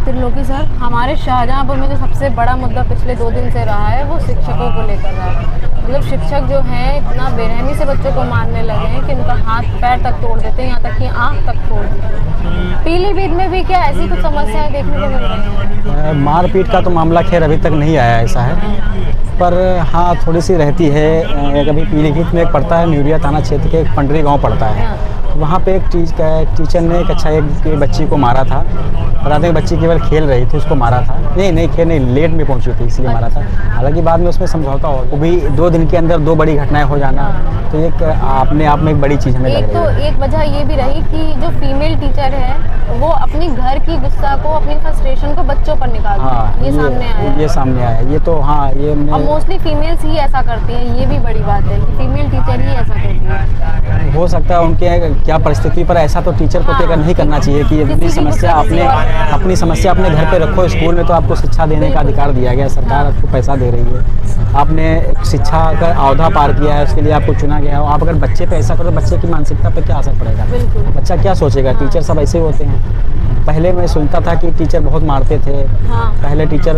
त्रिलोकी sir, हमारे शाहजहाँपुर में जो सबसे बड़ा मुद्दा पिछले 2 दिन से रहा है वो शिक्षकों को लेकर रहा है। मतलब शिक्षक जो हैं इतना बेरहमी से बच्चों को मारने लगे हैं कि उनका हाथ पैर तक तोड़ देते हैं, यहाँ तक कि आँख तक तोड़ देते हैं। पीलीभीत में भी क्या ऐसी कुछ समस्याएं देखने को मिल रही हैं? मारपीट का तो मामला खैर अभी तक नहीं आया ऐसा है, पर हाँ थोड़ी सी रहती है। कभी पीलीभीत में एक पड़ता है, न्यूरिया थाना क्षेत्र के एक पंडरी गाँव पड़ता है, वहाँ पे एक टीचर ने एक बच्ची को मारा था। बताते हैं बच्ची केवल खेल रही थी, उसको मारा था। नहीं खेल नहीं, लेट में पहुंची थी इसलिए मारा था। हालांकि बाद में उसमें समझौता हो, वो भी 2 दिन के अंदर 2 बड़ी घटनाएं हो जाना, तो एक अपने आप में एक बड़ी चीज़ हमें लग रही है। तो एक वजह ये भी रही कि जो फीमेल टीचर है वो अपनी घर की गुस्सा को, अपनी फ्रस्ट्रेशन को बच्चों पर निकालती है। ये सामने आया है। ये तो हाँ, ये और मोस्टली फीमेल्स ही ऐसा करती हैं। ये भी बड़ी बात है कि फीमेल टीचर ही ऐसा करती है। हो सकता है उनके क्या परिस्थिति पर, ऐसा तो टीचर को तय नहीं करना चाहिए कि अपनी समस्या अपने घर पे रखो। स्कूल में तो आपको शिक्षा देने का अधिकार दिया गया, सरकार आपको पैसा दे रही है, आपने शिक्षा का अहदा पार किया है, उसके लिए आपको चुना गया है। आप अगर बच्चे पे ऐसा करो, बच्चे की मानसिकता पे क्या असर पड़ेगा? बच्चा क्या सोचेगा? टीचर सब ऐसे होते हैं। पहले मैं सुनता था कि टीचर बहुत मारते थे। पहले टीचर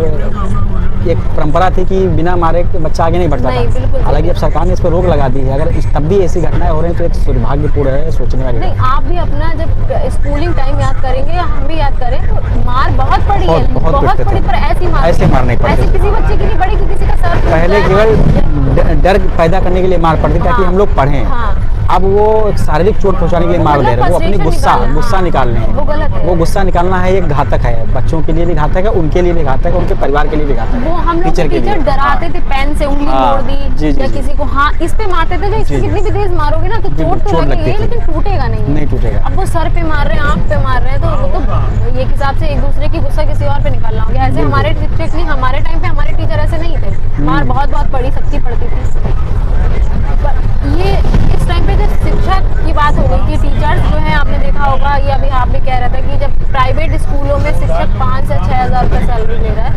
एक परंपरा थी कि बिना मारे बच्चा आगे नहीं बढ़ता था। हालांकि अब सरकार ने इस पर रोक लगा दी है। अगर तब भी ऐसी घटनाएं हो रही हैं तो एक दुर्भाग्यपूर्ण है, सोचने वाली नहीं। आप भी अपना जब स्कूलिंग टाइम याद करेंगे या हम भी याद करें तो मार बहुत पड़ी है, बहुत पड़ी, पर ऐसे मार नहीं पड़ती। ऐसे किसी बच्चे की नहीं पड़ी कि किसी का सर पहले केवल डर पैदा करने के लिए मार पड़ती ताकि हम लोग पढ़ें। अब वो शारीरिक चोट पहुंचाने के लिए मार दे रहे हैं। वो अपनी गुस्सा निकाल रहे हैं। वो गुस्सा निकालना है, एक घातक है। बच्चों के लिए भी घातक है, उनके लिए भी घातक है, उनके परिवार के लिए भी घातक है। वो हम लोग टीचर डराते थे, पेन से उंगली तोड़ दी या किसी को इस पे मारते थे, जो इसको कितनी भी तेज मारोगे ना तो चोट तो लगेगी लेकिन टूटेगा नहीं टूटेगा। अब वो सर पे मार रहे हैं, आँख पे मार रहे हैं, तो वो तो एक हिसाब से एक दूसरे की गुस्सा किसी और पे निकालना हो गया। ऐसे हमारे शिक्षक नहीं, हमारे टाइम पे हमारे टीचर ऐसे नहीं थे। मार बहुत पड़ी, सबकी पड़ती थी। ये इस टाइम पे जो शिक्षा की बात हो गई कि टीचर्स जो है, आपने देखा होगा, ये अभी आप भी कह रहे थे कि जब प्राइवेट स्कूलों में शिक्षक 5 से 6 हज़ार रुपये सैलरी ले रहा है,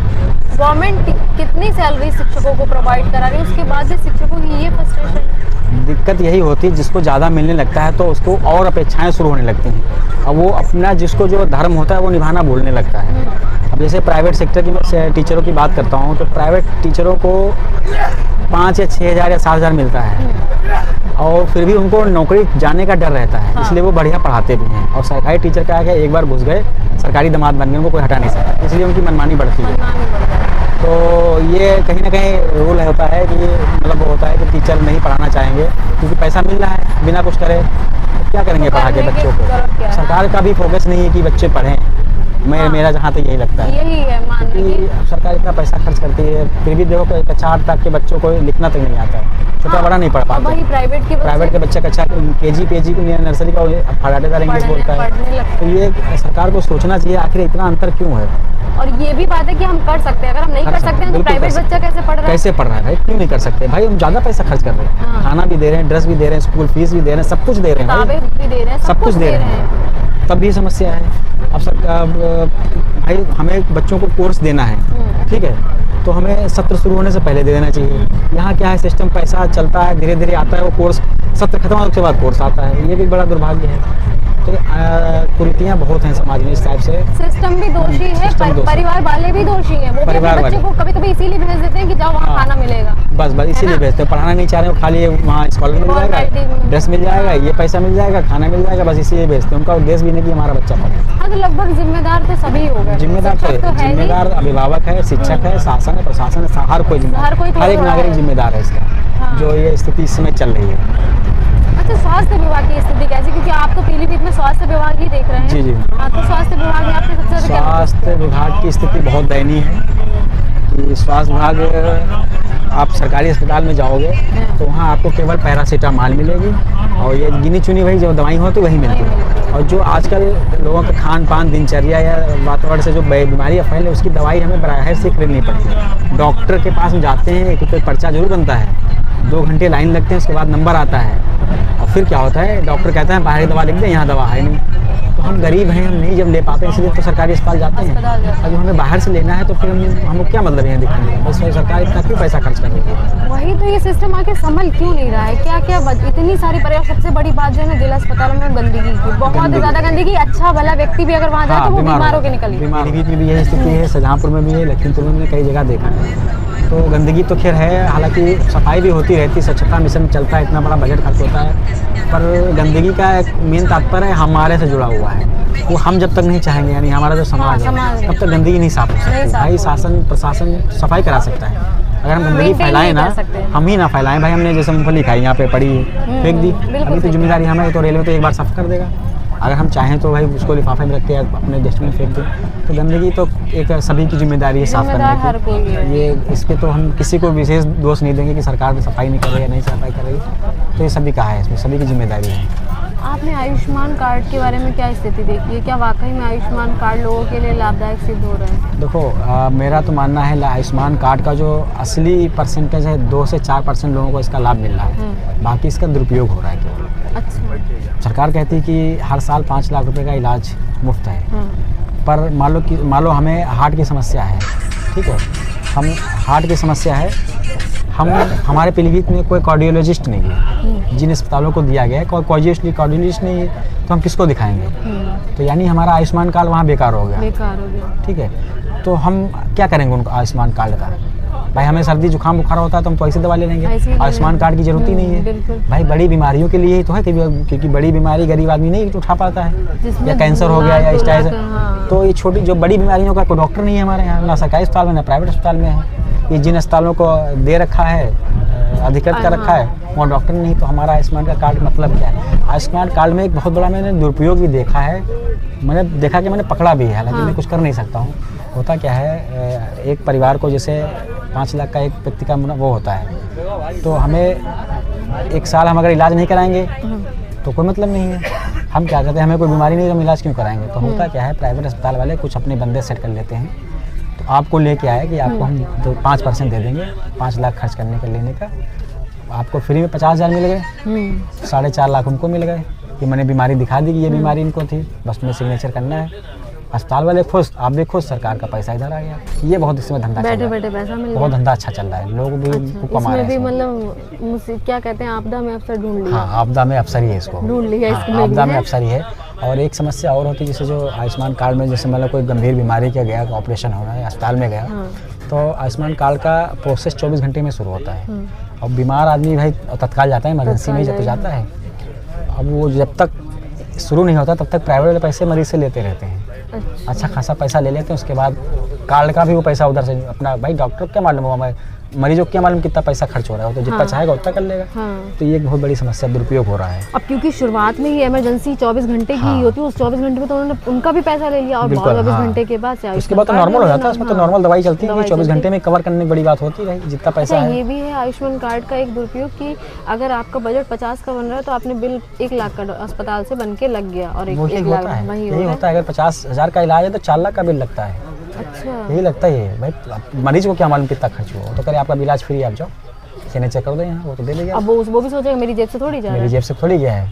गवर्नमेंट कितनी सैलरी शिक्षकों को प्रोवाइड करा रही है, उसके बाद भी शिक्षकों की ये फ्रस्ट्रेशन। दिक्कत यही होती है, जिसको ज़्यादा मिलने लगता है तो उसको और अपेक्षाएं शुरू होने लगती हैं। अब वो अपना जिसको जो धर्म होता है वो निभाना भूलने लगता है। अब जैसे प्राइवेट सेक्टर की टीचरों की बात करता हूँ तो प्राइवेट टीचरों को 5 या 6 हज़ार या 7 हज़ार मिलता है और फिर भी उनको नौकरी जाने का डर रहता है। इसलिए वो बढ़िया पढ़ाते भी हैं। और सरकारी टीचर का है, एक बार घुस गए, सरकारी दामाद बन गए, उनको कोई हटा नहीं सकता, इसलिए उनकी मनमानी बढ़ती है। तो ये कहीं ना कहीं रूल होता है कि मतलब वो होता है कि टीचर नहीं पढ़ाना चाहेंगे क्योंकि पैसा मिल रहा है, बिना कुछ करे तो क्या करेंगे पढ़ा के बच्चों को। सरकार का भी फोकस नहीं है कि बच्चे पढ़ें। मेरा जहाँ तक यही लगता है, यही है कि सरकार इतना पैसा खर्च करती है, फिर भी देखो कक्षा 8 तक के बच्चों को लिखना तक नहीं आता है। छोटा बड़ा नहीं पढ़ पाते। प्राइवेट के बच्चे कक्षा केजी नर्सरी का फटाटेदार इंग्लिश बोलता है। तो ये सरकार को सोचना चाहिए आखिर इतना अंतर क्यों है। और ये भी बात है कि हम कर सकते हैं, अगर हम नहीं कर सकते हैं तो प्राइवेट बच्चा कैसे पढ़ रहा है? भाई क्यों नहीं कर सकते? भाई हम ज़्यादा पैसा खर्च कर रहे हैं, खाना भी दे रहे हैं, ड्रेस भी दे रहे हैं, स्कूल फीस भी दे रहे हैं, सब कुछ दे रहे हैं, सब कुछ दे रहे हैं, तब भी समस्या है। अब भाई हमें बच्चों को कोर्स देना है, ठीक है, तो हमें सत्र शुरू होने से पहले दे देना चाहिए। यहाँ क्या है, सिस्टम पैसा चलता है, धीरे धीरे आता है वो कोर्स, सत्र खत्म होने के बाद कोर्स आता है। ये भी बड़ा दुर्भाग्य है। तो कुरीतियाँ बहुत हैं समाज में इस टाइप से। सिस्टम भी दोषी है, परिवार वाले भी दोषी हैं। वो बच्चे को कभी इसीलिए भेज देते हैं कि जाओ वहाँ खाना मिलेगा, बस इसीलिए भेजते हैं। पढ़ाना नहीं चाह रहे हो, खाली वहाँ स्कॉलर मिल जाएगा, ड्रेस मिल जाएगा, ये पैसा मिल जाएगा, खाना मिल जाएगा, बस इसीलिए भेजते हैं। उनका उद्देश्य भी नहीं कि हमारा बच्चा पढ़े। हाँ, तो लगभग जिम्मेदार तो सभी हो गए। जिम्मेदार अभिभावक है, शिक्षक है, शासन है, प्रशासन है, हर कोई जिम्मेदार, हर एक नागरिक जिम्मेदार है इसका, जो ये स्थिति इस समय चल रही है। अच्छा, स्वास्थ्य विभाग की स्थिति कैसी? क्योंकि आप तो पीलीभीत में स्वास्थ्य विभाग ही देख रहे हैं। जी। हाँ, तो स्वास्थ्य विभाग में आपके सबसे ज़्यादा स्वास्थ्य विभाग की स्थिति बहुत दयनीय है कि स्वास्थ्य विभाग, आप सरकारी अस्पताल में जाओगे तो वहाँ आपको केवल पैरासीटामॉल मिलेगी और ये गिनी चुनी वही जो दवाई होती वही मिलती है। और जो आजकल लोगों का खान पान, दिनचर्या या वातावरण से जो बीमारियाँ फैले उसकी दवाई हमें बाहर से खरीदनी पड़ती है। डॉक्टर के पास हम जाते हैं, एक पर्चा जरूर बनता है, 2 घंटे लाइन लगते हैं, उसके बाद नंबर आता है और फिर क्या होता है, डॉक्टर कहता है बाहरी दवा लिख दें, यहाँ दवा है नहीं। तो हम गरीब हैं, हम नहीं जब ले पाते इसलिए तो सरकारी अस्पताल जाते हैं। अगर हमें बाहर से लेना है तो फिर हम क्या मतलब यहाँ दिखाने का, बस सरकार इतना क्यों पैसा खर्च कर रही है। वही तो, ये सिस्टम आके संभल क्यों नहीं रहा है? क्या क्या इतनी सारी परिवार, सबसे बड़ी बात जो है ना जिला अस्पतालों में गंदगी की, बहुत ज़्यादा गंदगी। अच्छा भला व्यक्ति भी अगर वहाँ जाए तो वो बीमार होकर निकले। पीलीभीत में भी यही स्थिति है, शाहजहाँपुर में भी है, लखीमपुर में कई जगह देखा है। तो गंदगी तो खैर है, हालांकि सफाई भी होती रहती है, स्वच्छता मिशन चलता है, इतना बड़ा बजट खर्च होता है, पर गंदगी का एक मेन तात्पर्य हमारे से जुड़ा हुआ है। वो हम जब तक नहीं चाहेंगे, यानी हमारा जो समाज है, तब तक गंदगी नहीं साफ हो सकती। भाई शासन प्रशासन सफाई करा सकता है, अगर हम गंदगी फैलाएं ना, हम ही ना फैलाएं। भाई हमने जैसे मूंगफली खाई यहाँ पे पड़ी है, फेंक दी, अभी तो जिम्मेदारी हमें, तो रेलवे तो एक बार साफ कर देगा। अगर हम चाहें तो भाई उसको लिफाफे में रख के अपने डस्टबिन में फेंक दें। तो गंदगी तो एक सभी की जिम्मेदारी है साफ करने की। ये इसके तो हम किसी को विशेष दोष नहीं देंगे कि सरकार सफाई नहीं कर रही है, नहीं सफाई कर रही, तो ये सभी का है, इसमें सभी की जिम्मेदारी है। आपने आयुष्मान कार्ड के बारे में क्या स्थिति देखी है? क्या वाकई में आयुष्मान कार्ड लोगों के लिए लाभदायक सिद्ध हो रहा है? देखो मेरा तो मानना है आयुष्मान कार्ड का जो असली परसेंटेज है 2 से 4% लोगों को इसका लाभ मिल रहा है, बाकी इसका दुरुपयोग हो रहा है केवल। अच्छा। सरकार कहती है कि हर साल 5 लाख रुपए का इलाज मुफ्त है, पर मान लो हमें हार्ट की समस्या है, ठीक है, हम हार्ट की समस्या है, हमारे पीलीभीत में कोई कार्डियोलॉजिस्ट नहीं है, जिन अस्पतालों को दिया गया है कोई कार्डियोलॉजिस्ट नहीं है, तो हम किसको दिखाएंगे? तो यानी हमारा आयुष्मान कार्ड वहाँ बेकार हो गया। ठीक है, तो हम क्या करेंगे उनको आयुष्मान कार्ड का? भाई हमें सर्दी जुकाम बुखार होता है तो हम तो ऐसे दवा ले लेंगे, आयुष्मान कार्ड की जरूरत ही नहीं है। भाई बड़ी बीमारियों के लिए ही तो है, क्योंकि बड़ी बीमारी गरीब आदमी नहीं उठा पाता है, या कैंसर हो गया या स्टाइल, तो ये छोटी जो बड़ी बीमारियों का कोई डॉक्टर नहीं है हमारे यहाँ, ना सरकारी अस्पताल में ना प्राइवेट अस्पताल में है। ये जिन अस्पतालों को दे रखा है, अधिकृत कर रखा है, वहाँ डॉक्टर नहीं, तो हमारा आयुष्मान का कार्ड मतलब क्या है? आयुष्मान कार्ड में एक बहुत बड़ा मैंने दुरुपयोग भी देखा है, मैंने देखा कि मैंने पकड़ा भी है, हालांकि मैं कुछ कर नहीं सकता हूँ। होता क्या है, एक परिवार को जैसे 5 लाख का एक व्यक्ति का वो होता है, तो हमें 1 साल हम अगर इलाज नहीं कराएंगे तो कोई मतलब नहीं है। हम क्या कहते हैं, हमें कोई बीमारी नहीं तो हम इलाज क्यों कराएंगे? तो होता क्या है, प्राइवेट अस्पताल वाले कुछ अपने बंदे सेट कर लेते हैं, तो आपको लेके आए कि आपको हम 5% दे देंगे, 5 लाख खर्च करने का लेने का, आपको फ्री में 50,000 मिल गए, 4.5 लाख उनको मिल गए कि मैंने बीमारी दिखा दी कि ये बीमारी इनको थी, बस तुम्हें सिग्नेचर करना है। अस्पताल वाले खुश, आप भी खुश, सरकार का पैसा इधर आ गया। ये बहुत इसमें धंधा बैठे पैसा मिल, बहुत धंधा अच्छा चल रहा है, लोग भी कमा रहे हैं। मतलब क्या कहते हैं, आपदा में अफसर ढूंढ लिया। हाँ, आपदा में अफसर ही है, इसको ढूंढ लिया, आपदा में अफसर ही है। और एक समस्या और होती है, जैसे जो आयुष्मान कार्ड में जैसे मतलब कोई गंभीर बीमारी का गया, ऑपरेशन हो रहा है, अस्पताल में गया, तो आयुष्मान कार्ड का प्रोसेस 24 घंटे में शुरू होता है। और बीमार आदमी भाई तत्काल जाता है, इमरजेंसी में जब तो जाता है। अब वो जब तक शुरू नहीं होता तब तक प्राइवेट वाले पैसे मरीज से लेते रहते हैं, अच्छा खासा पैसा ले लेते हैं। उसके बाद कार्ड का भी वो पैसा उधर से अपना, भाई डॉक्टर को क्या मालूम होगा, मरीजों को क्या मालूम कितना पैसा खर्च हो रहा है, तो जितना चाहेगा उतना कर लेगा। तो ये एक बहुत बड़ी समस्या, दुरुपयोग हो रहा है। अब क्योंकि शुरुआत में ही इमरजेंसी 24 घंटे की होती है, उस 24 घंटे में तो उन्होंने उनका भी पैसा ले लिया, और 24 घंटे के बाद से उसके बाद तो नॉर्मल हो जाता है, उसमें तो नॉर्मल दवाई चलती है, 24 घंटे में कवर करने की बड़ी बात होती है जितना पैसा है। ये भी है आयुष्मान कार्ड का एक दुरुपयोग कि अगर आपका बजट 50 का बन रहा है तो आपने बिल 1 लाख का अस्पताल से बन के लग गया, और 1 लाख वही होता है। अगर 50,000 का इलाज है तो 4 लाख का बिल लगता है। अच्छा, यही लगता है भाई, मरीज को क्या मालूम कितना खर्च हुआ, तो करे आपका इलाज फ्री, आप जाओ सिग्नेचर कर दो यहाँ, वो तो दे देगा। अब वो भी सोचेगा मेरी जेब से थोड़ी जा रहा है, मेरी जेब से थोड़ी गया है।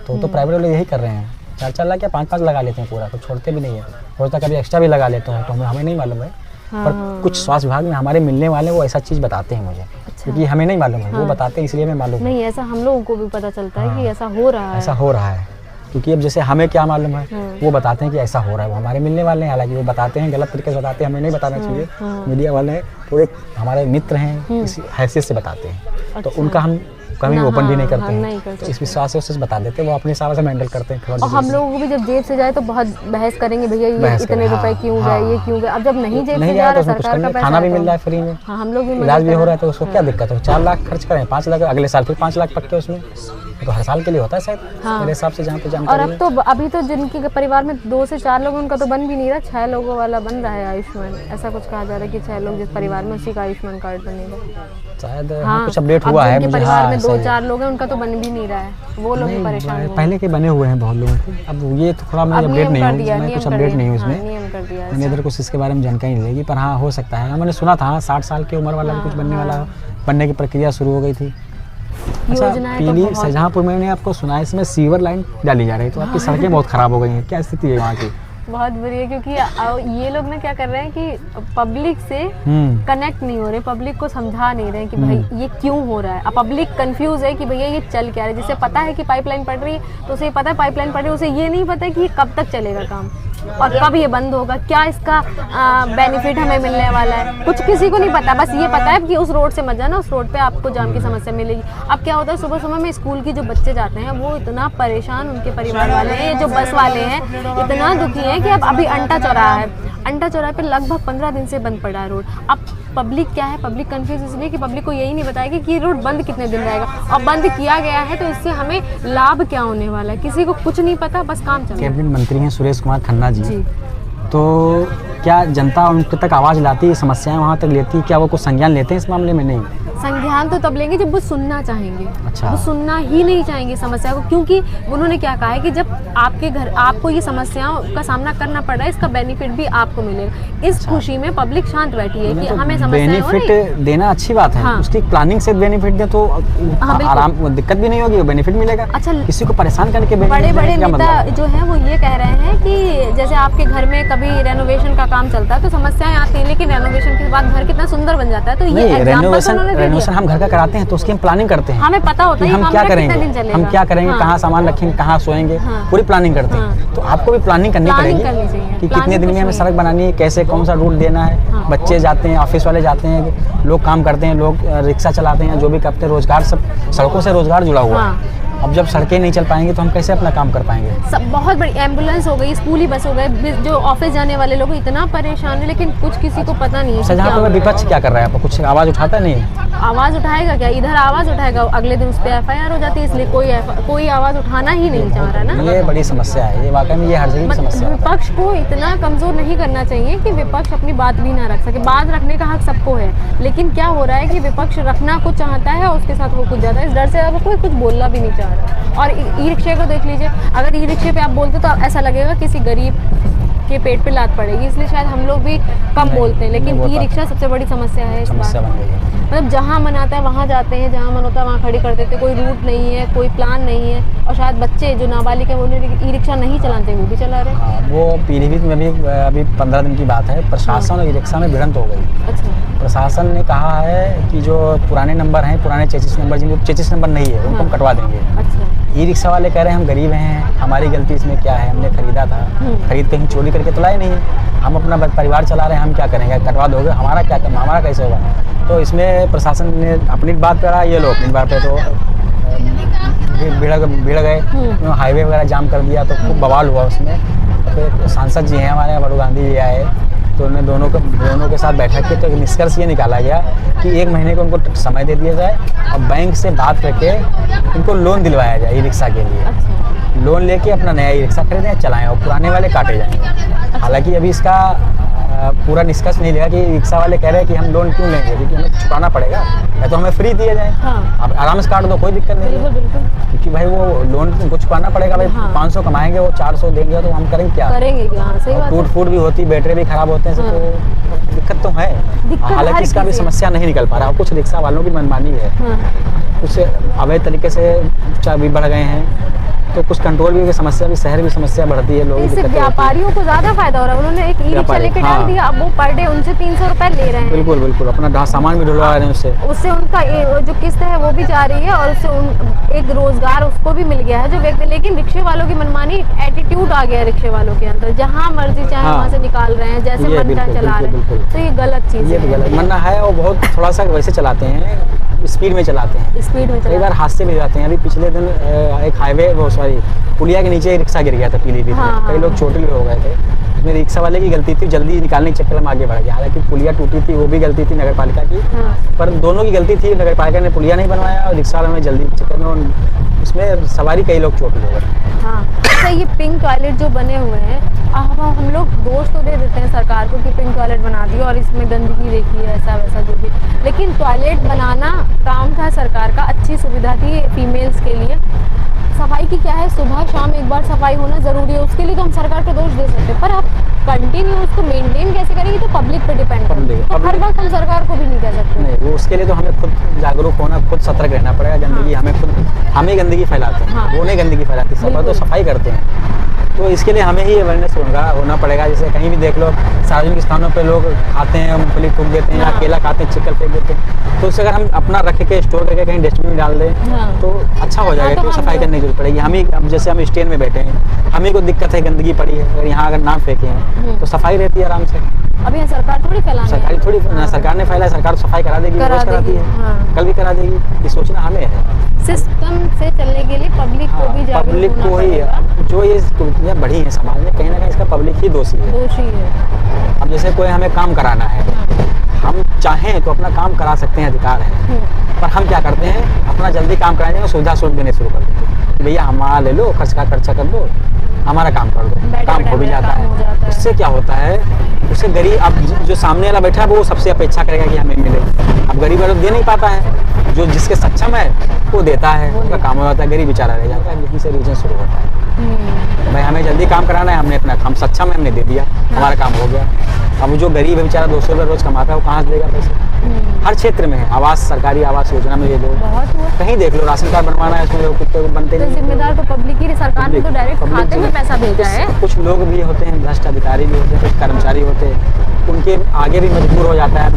तो प्राइवेट वाले यही कर रहे हैं, 4-4 लाख या 5-5 लगा लेते हैं पूरा, तो छोड़ते भी नहीं है। हो सकता कभी एक्स्ट्रा भी लगा लेते हैं, तो हमें नहीं मालूम है। पर कुछ स्वास्थ्य विभाग में हमारे मिलने वाले वो ऐसा चीज़ बताते हैं मुझे, क्योंकि हमें नहीं मालूम है, वो बताते हैं इसलिए हमें मालूम नहीं। ऐसा हम लोगों को भी पता चलता है कि ऐसा हो रहा है, ऐसा हो रहा है। क्योंकि अब जैसे हमें क्या मालूम है, वो बताते हैं कि ऐसा हो रहा है, वो हमारे मिलने वाले हैं, हालांकि वो बताते हैं गलत तरीके से बताते हैं, हमें नहीं बताना चाहिए। मीडिया वाले तो एक हमारे मित्र हैं, इसी हैसियत से बताते हैं, तो उनका हम कभी ओपन भी नहीं करते हैं, इस विश्वास से उससे बता देते हैं, वो अपने हिसाब से हैंडल करते हैं। और हम लोगों को भी जब जेब से जाए तो बहुत बहस करेंगे, भैया ये इतने रुपए क्यों गए, ये क्यों गए। अब जब नहीं जेब से जा रहा है, सरकार का पैसा, खाना भी मिल रहा है फ्री में, हम लोग भी इलाज भी हो रहा है, तो उसको क्या दिक्कत है? 4 लाख खर्च करें, 5 लाख अगले साल फिर 5 लाख पक्के उसमें, तो हर साल के लिए होता है शायद, मेरे हिसाब से जहाँ पे जानकारी। और अब तो अभी तो जिनके परिवार में 2 से 4 लोग, उनका तो बन भी नहीं रहा, 6 लोगों वाला बन रहा है आयुष्मान। ऐसा कुछ कहा जा रहा है कि 6 लोग जिस परिवार में, उसी का आयुष्मान कार्ड बनेगा शायद। कुछ अपडेट हुआ है, परिवार में 2-4 लोग हैं, उनका तो बन भी नहीं रहा है, वो लोग परेशान हैं। पहले के बने हुए हैं बहुत लोगों के, अब ये तो थोड़ा मैं अपडेट नहीं हूँ, कुछ अपडेट नहीं हूँ उसमें, मैंने इधर कुछ इसके बारे में जानकारी नहीं लेगी। पर हाँ, हो सकता है, मैंने सुना था 60 साल की उम्र वाला भी कुछ बनने वाला, बनने की प्रक्रिया शुरू हो गई थी। योजनाएं तो पीली बहुत। शाहजहाँपुर में मैंने आपको सुना है इसमें सीवर लाइन डाली जा रही है, तो आपकी सड़कें बहुत खराब हो गई हैं, क्या स्थिति है वहाँ की? बहुत बुरी है, क्योंकि ये लोग ना क्या कर रहे हैं कि पब्लिक से कनेक्ट नहीं हो रहे, पब्लिक को समझा नहीं रहे कि भाई ये क्यों हो रहा है। अब पब्लिक कंफ्यूज है कि भैया ये चल क्या रहा है। जिसे पता है कि पाइपलाइन पड़ रही है तो उसे पता है पाइपलाइन पड़ रही है, उसे ये नहीं पता है कि कब तक चलेगा काम और कब ये बंद होगा, क्या इसका बेनिफिट हमें मिलने वाला है, कुछ किसी को नहीं पता। बस ये पता है कि उस रोड से मत जाना, उस रोड पे आपको जाम की समस्या मिलेगी। अब क्या होता है, सुबह सुबह में स्कूल की जो बच्चे जाते हैं वो इतना परेशान, उनके परिवार वाले हैं, ये जो बस वाले हैं इतना दुखी हैं कि अब अभी अंटा चौराहा है, अंटा चौराहे पे लगभग 15 दिन से बंद पड़ा है रोड। अब पब्लिक क्या है, पब्लिक कंफ्यूज इसलिए कि पब्लिक को यही नहीं बताएगी कि ये रोड बंद कितने दिन रहेगा, और बंद किया गया है तो इससे हमें लाभ क्या होने वाला है, किसी को कुछ नहीं पता, बस काम चल रहा है। कैबिनेट मंत्री हैं सुरेश कुमार खन्ना जी, तो क्या जनता उनके तक आवाज़ लाती है, समस्याएं वहाँ तक लेती है, क्या वो कुछ संज्ञान लेते हैं इस मामले में? नहीं, संज्ञान तो तब लेंगे जब वो सुनना चाहेंगे। अच्छा। वो सुनना ही नहीं चाहेंगे समस्या को, क्योंकि उन्होंने क्या कहा है कि जब आपके घर आपको ये समस्याओं का सामना करना पड़ रहा है, इसका बेनिफिट भी आपको मिलेगा। इस खुशी में पब्लिक शांत बैठी है कि हमें समस्याएं हो रही है। बेनिफिट देना अच्छी बात है, हाँ। उसकी प्लानिंग से बेनिफिट दे तो आराम, दिक्कत भी नहीं होगी, बेनिफिट मिलेगा। अच्छा, किसी को परेशान करने के बड़े बड़े नेता जो है वो ये कह रहे हैं कि जैसे आपके घर में कभी रेनोवेशन का काम चलता है तो समस्याएं आती हैं, लेकिन रेनोवेशन के बाद घर कितना सुंदर बन जाता है। तो ये रेनोवेशन हम घर का कराते हैं तो उसकी हम प्लानिंग करते हैं, हमें पता होता है हम क्या करेंगे, हम क्या करेंगे, कहाँ सामान रखेंगे, कहाँ सोएंगे, पूरी प्लानिंग करते हैं। तो आपको भी प्लानिंग करनी पड़ेगी कि कितने दिन में हमें सड़क बनानी है, कैसे कौन सा रूट देना है। बच्चे जाते हैं, ऑफिस वाले जाते हैं, लोग काम करते हैं, लोग रिक्शा चलाते हैं, जो भी करते हैं, रोजगार सब सड़कों से रोजगार जुड़ा हुआ है। अब जब सड़कें नहीं चल पाएंगी तो हम कैसे अपना काम कर पाएंगे? सब बहुत बड़ी एम्बुलेंस हो गई, स्कूली बस हो गए, जो ऑफिस जाने वाले लोग इतना परेशान है, लेकिन कुछ किसी को पता नहीं है। शाहजहाँपुर में विपक्ष क्या कर रहा है? आपको कुछ आवाज़ उठाता नहीं? आवाज़ उठाएगा क्या, इधर आवाज़ उठाएगा, अगले दिन उस पर FIR हो जाती है, इसलिए कोई आवाज़ उठाना ही नहीं चाह रहा ना। ये बड़ी समस्या है, ये वाकई में ये हर जगह की समस्या है। विपक्ष को इतना कमज़ोर नहीं करना चाहिए कि विपक्ष अपनी बात भी ना रख सके। बात रखने का हक सबको है, लेकिन क्या हो रहा है कि विपक्ष रखना कुछ चाहता है और उसके साथ वो कुछ ज़्यादा, इस डर से अब कोई कुछ बोलना भी नहीं चाह रहा। और ई-रिक्शे को देख लीजिए, अगर ई-रिक्शे पे आप बोलते तो ऐसा लगेगा किसी गरीब के पेट पे लात पड़ेगी, इसलिए शायद हम लोग भी कम बोलते हैं, लेकिन ई-रिक्शा सबसे बड़ी समस्या है इस बार। मतलब जहाँ मन आता है वहाँ जाते हैं, जहाँ मन होता है वहाँ खड़ी कर देते हैं, कोई रूट नहीं है, कोई प्लान नहीं है। और शायद बच्चे जो नाबालिग हैं वो ई-रिक्शा नहीं चलाते, वो भी चला रहे हैं। वो पीलीभीत में भी अभी 15 दिन की बात है, प्रशासन और ई-रिक्शा में भिड़ंत हो गई। अच्छा। प्रशासन ने कहा है कि जो पुराने नंबर हैं, पुराने चेचिस नंबर, जिनको चेचिस नंबर नहीं है उनको हम कटवा देंगे। अच्छा। ई-रिक्शा वाले कह रहे हैं हम गरीब हैं, हमारी गलती इसमें क्या है, हमने खरीदा था, खरीद कहीं चोरी करके तो लाए नहीं, हम अपना परिवार चला रहे हैं, हम क्या करेंगे, कटवा दोगे, हमारा क्या करना, हमारा कैसे होगा? तो इसमें प्रशासन ने अपनी बात पे रहा, ये लोग अपनी बात पे तो भिड़ गए, हाईवे वगैरह जाम कर दिया, तो खूब बवाल हुआ उसमें। फिर सांसद जी हैं हमारे, वरुण गांधी जी आए, तो उन्होंने दोनों के साथ बैठक की, तो एक निष्कर्ष ये निकाला गया कि 1 महीने को उनको समय दे दिया जाए और बैंक से बात करके इनको लोन दिलवाया जाए ई-रिक्शा के लिए। लोन लेके अपना नया ई-रिक्शा खरीदें, चलाएं और पुराने वाले काटे जाएंगे। हालांकि अभी इसका पूरा निष्कर्ष नहीं लिया कि रिक्शा वाले कह रहे हैं कि हम लोन क्यों लेंगे, क्योंकि हमें चुकाना पड़ेगा, या तो हमें फ्री दिया जाए। आप आराम से काट दो, कोई दिक्कत नहीं है, क्योंकि भाई वो लोन को चुकाना पड़ेगा। भाई 500 कमाएंगे, वो 400 देंगे, तो हम करेंगे क्या? टूट फूट भी होती, बैटरी भी खराब होते हैं, तो दिक्कत तो है। हालांकि इसका भी समस्या नहीं निकल पा रहा। कुछ रिक्शा वालों की मनमानी है, कुछ अवैध तरीके से भी बढ़ गए हैं, तो कुछ कंट्रोल भी समस्या भी, शहर भी समस्या बढ़ती है, लोग इससे व्यापारियों को ज्यादा फायदा हो रहा है। उन्होंने एक ई-रिक्शा लेके डाल दिया, अब वो पर डे उनसे 300 रुपए ले रहे हैं। बिल्कुल बिल्कुल, अपना सामान भी ढुलवा रहे हैं उससे उनका जो किस्त है वो भी जा रही है, और उससे एक रोजगार उसको भी मिल गया है जो व्यक्ति। लेकिन रिक्शे वालों की मनमानी एटीट्यूड आ गया है रिक्शे वालों के अंदर, जहाँ मर्जी चाहे वहाँ से निकाल रहे हैं, जैसे मन चाहे चला रहे हैं, तो ये गलत चीज है। गलत मन्ना है, और बहुत थोड़ा सा वैसे चलाते हैं, स्पीड में चलाते हैं, कई बार हादसे भी हो जाते हैं। अभी पिछले दिन एक हाईवे, वो सॉरी पुलिया के नीचे रिक्शा गिर गया था पीलीभीत में, कई लोग चोटिल हो गए थे। इसमें रिक्शा वाले की गलती थी, जल्दी निकालने के चक्कर में आगे बढ़ गया। हालांकि पुलिया टूटी थी, वो भी गलती थी नगरपालिका की, पर दोनों की गलती थी। नगरपालिका ने पुलिया नहीं बनवाया और रिक्शा वालों ने जल्दी के चक्कर में उसमें सवारी कई लोग चोटिल हो गए। हाँ, अच्छा ये पिंक टॉयलेट जो बने हुए हैं, अब हम लोग दोष तो दे देते हैं सरकार को कि पिंक टॉयलेट बना दी और इसमें गंदगी देखी है, ऐसा वैसा जो भी, लेकिन टॉयलेट बनाना काम था सरकार का, अच्छी सुविधा थी फीमेल्स के लिए। सफाई की क्या है, सुबह शाम एक बार सफाई होना जरूरी है, उसके लिए तो हम सरकार को दोष दे सकते हैं, पर आप कंटिन्यू उसको मेंटेन कैसे करेंगे तो पब्लिक पे डिपेंड करता है। तो हर वक्त हम सरकार को भी नहीं कह सकते। नहीं, वो उसके लिए तो हमें खुद जागरूक होना, खुद सतर्क रहना पड़ेगा। गंदगी हमें खुद, हम ही गंदगी फैलाते हैं, हाँ। वो नहीं गंदगी फैलाती, सब तो सफाई करते हैं। तो इसके लिए हमें ही अवेयरनेस होना पड़ेगा। जैसे कहीं भी देख लो, सार्वजनिक स्थानों पे लोग खाते हैं, मूंगफली थूक देते हैं, या हाँ। केला खाते हैं, चिकन फेंक देते हैं। तो उसे अगर हम अपना रख के स्टोर करके कहीं डस्टबिन में डाल दें हाँ। तो अच्छा हो जाएगा। तो क्यों सफाई करने की जरूरत पड़ेगी। हम ही, अब जैसे हम स्टैंड में बैठे हैं, हमें को दिक्कत है, गंदगी पड़ी है, अगर यहाँ अगर ना फेंकें तो सफाई रहती है आराम से। अब ये सरकार थोड़ी फैलानी है। सरकारी थोड़ी ना, सरकार ने फैलाया, सरकार सफाई करा देगी, करा रोज कराती देगी, है, हाँ। कल भी करा देगी। ये सोचना हमें है। सिस्टम से चलने के लिए पब्लिक को भी जागरूक पब्लिक होना को ही, पड़ेगा। जो ये कुरीतियाँ बढ़ी हैं समाज में, कहीं ना कहीं इसका पब्लिक ही दोषी है। दोषी है। अब जैसे कोई हमें काम कराना है, हम चाहें तो अपना काम करा सकते हैं, अधिकार है, पर हम क्या करते हैं, अपना जल्दी काम कराने में सुविधा शुल्क देने शुरू कर देते हैं। भैया हमारा ले लो, खर्चा कर दो, हमारा काम कर दो, काम हो भी जाता है। इससे क्या होता है, उससे गरीब, अब जो सामने वाला बैठा है वो सबसे अपेक्षा करेगा कि हमें मिले। अब गरीब वाला दे नहीं पाता है, जो जिसके सक्षम है वो देता है, उनका काम हो जाता है, गरीब बेचारा रह जाता है। यहीं से रीजन शुरू होता है। भाई हमें जल्दी काम कराना है, हमने अपना, हम सक्षम है, हमने दे दिया, हमारा काम हो गया। अब जो गरीब है बेचारा 200 रुपये रोज कमाता है, वो कहाँ से देगा पैसे। हर क्षेत्र में है, आवास, सरकारी आवास योजना में ये लोग कहीं देख लो, राशन कार्ड बनवाना है, उसमें कुत्ते बनते तो नहीं। जिम्मेदार तो पब्लिक ही, सरकार ने तो डायरेक्ट खाते में पैसा भेजा है। कुछ लोग भी होते हैं, भ्रष्ट अधिकारी भी होते हैं, कुछ कर्मचारी होते हैं, उनके आगे भी मजबूर हो जाता है।